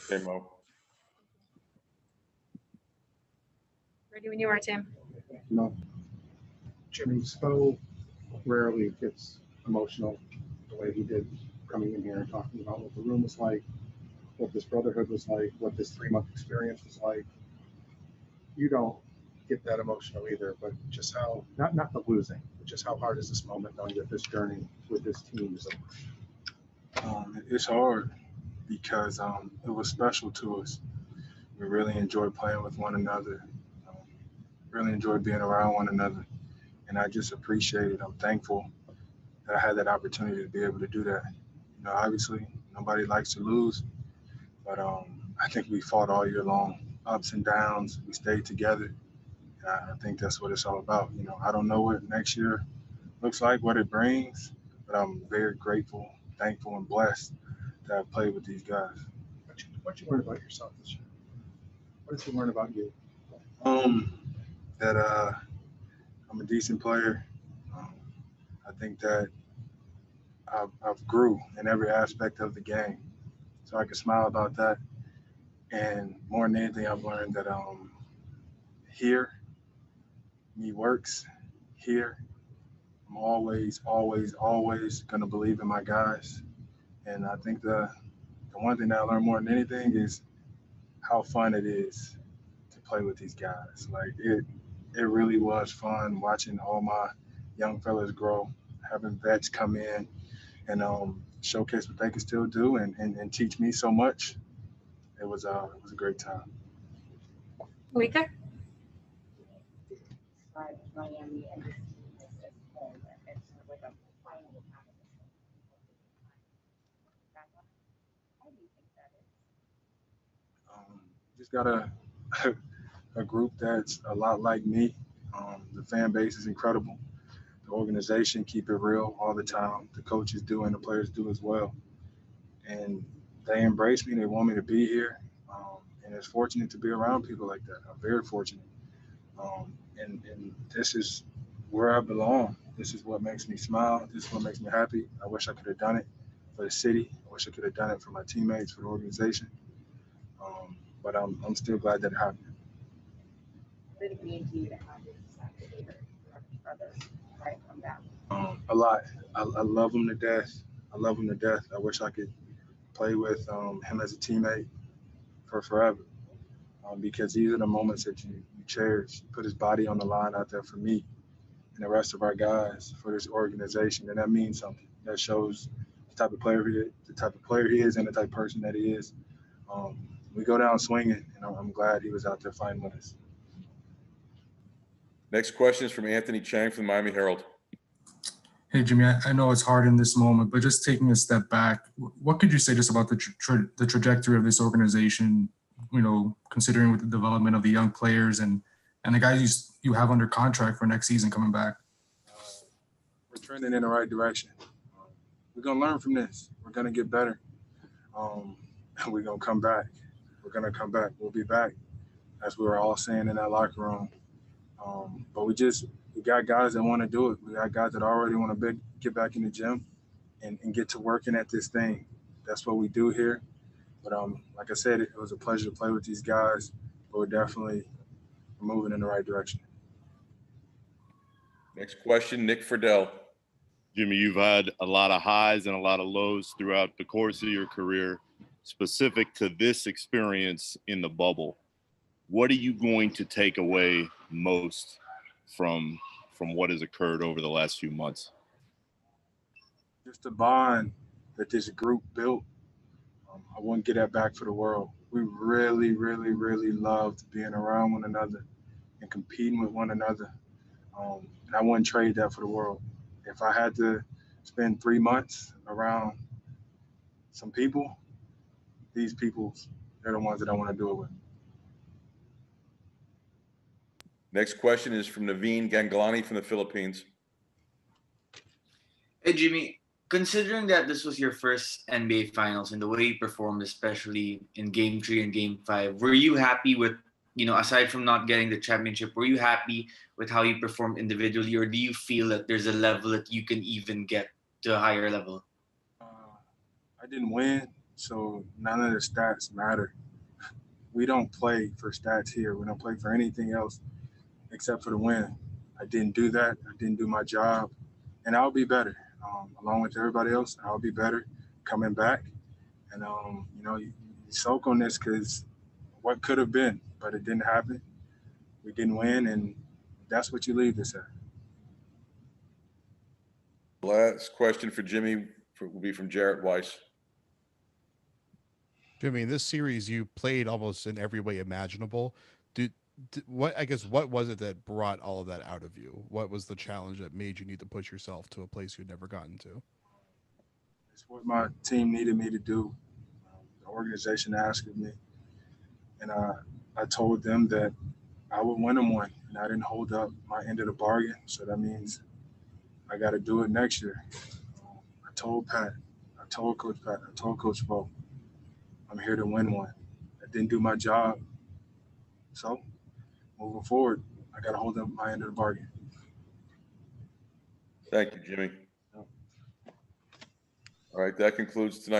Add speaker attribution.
Speaker 1: Okay, Mo.
Speaker 2: Ready when you are, Tim.
Speaker 3: No. Jimmy so rarely gets emotional the way he did coming in here and talking about what the room was like, what this brotherhood was like, what this 3-month experience was like. You don't get that emotional either, but just how, not the losing, but just how hard is this moment knowing that this journey with this team is over?
Speaker 4: It's hard because it was special to us. We really enjoyed playing with one another, really enjoyed being around one another. And I just appreciate it. I'm thankful that I had that opportunity to be able to do that. You know, obviously, nobody likes to lose, but I think we fought all year long, ups and downs. We stayed together. And I think that's what it's all about. You know, I don't know what next year looks like, what it brings, but I'm very grateful, thankful, and blessed to have played with these guys.
Speaker 3: What you learn about yourself this year? What did you learn about you?
Speaker 4: That I'm a decent player. I think that I've grew in every aspect of the game, so I can smile about that. And more than anything, I've learned that here, me works here. I'm always, always, always gonna believe in my guys. And I think the one thing that I learned more than anything is how fun it is to play with these guys. Like it really was fun watching all my young fellas grow, having vets come in and showcase what they can still do and teach me so much. It was a great time.
Speaker 2: Malika?
Speaker 5: Miami and this team is home. It's sort of like a final time. How do you think that is?
Speaker 4: Just got a group that's a lot like me. The fan base is incredible. The organization keep it real all the time. The coaches do and the players do as well. And they embrace me. They want me to be here. And it's fortunate to be around people like that. I'm very fortunate. And this is where I belong. This is what makes me smile. This is what makes me happy. I wish I could have done it for the city. I wish I could have done it for my teammates, for the organization. But I'm still glad that it happened.
Speaker 5: What did it mean to you to have your brother right from that?
Speaker 4: A lot. I love him to death. I love him to death. I wish I could play with him as a teammate for forever. Because these are the moments that you cherish. Put his body on the line out there for me and the rest of our guys, for this organization, and that means something. That shows the type of player he is and the type of person that he is. We go down swinging, and I'm glad he was out there fighting with us.
Speaker 1: Next question is from Anthony Chang from the Miami Herald.
Speaker 6: Hey, Jimmy, I know it's hard in this moment, but just taking a step back, what could you say just about the trajectory of this organization, you know, considering with the development of the young players and the guys you have under contract for next season coming back?
Speaker 4: We're trending in the right direction. We're going to learn from this. We're going to get better. And we're going to come back. We're going to come back. We'll be back, as we were all saying in that locker room. But we got guys that want to do it. We got guys that already want to get back in the gym and get to working at this thing. That's what we do here. But like I said, it was a pleasure to play with these guys. But we're definitely moving in the right direction.
Speaker 1: Next question, Nick Friedel.
Speaker 7: Jimmy, you've had a lot of highs and a lot of lows throughout the course of your career. Specific to this experience in the bubble, what are you going to take away most from what has occurred over the last few months?
Speaker 4: Just the bond that this group built. I wouldn't get that back for the world. We really, really, really loved being around one another and competing with one another. And I wouldn't trade that for the world. If I had to spend 3 months around some people, these people, they're the ones that I want to do it with.
Speaker 1: Next question is from Naveen Ganglani from the Philippines.
Speaker 8: Hey, Jimmy, considering that this was your first NBA Finals and the way you performed, especially in Game 3 and Game 5, were you happy with, you know, aside from not getting the championship, were you happy with how you performed individually, or do you feel that there's a level that you can even get to a higher level?
Speaker 4: I didn't win, So none of the stats matter. We don't play for stats here. We don't play for anything else except for the win. I didn't do that. I didn't do my job, and I'll be better. Along with everybody else, I'll be better coming back. And you soak on this because what could have been, but it didn't happen. We didn't win, and that's what you leave this at.
Speaker 1: Last question for Jimmy will be from Jarrett Weiss.
Speaker 9: Jimmy, in this series, you played almost in every way imaginable. What was it that brought all of that out of you? What was the challenge that made you need to push yourself to a place you'd never gotten to?
Speaker 4: It's what my team needed me to do. The organization asked of me, and I told them that I would win them one, and I didn't hold up my end of the bargain. So that means I got to do it next year. I told Pat, I told Coach Pat, I told Coach Bo, I'm here to win one. I didn't do my job. So moving forward, I got to hold up my end of the bargain.
Speaker 1: Thank you, Jimmy. All right, that concludes tonight.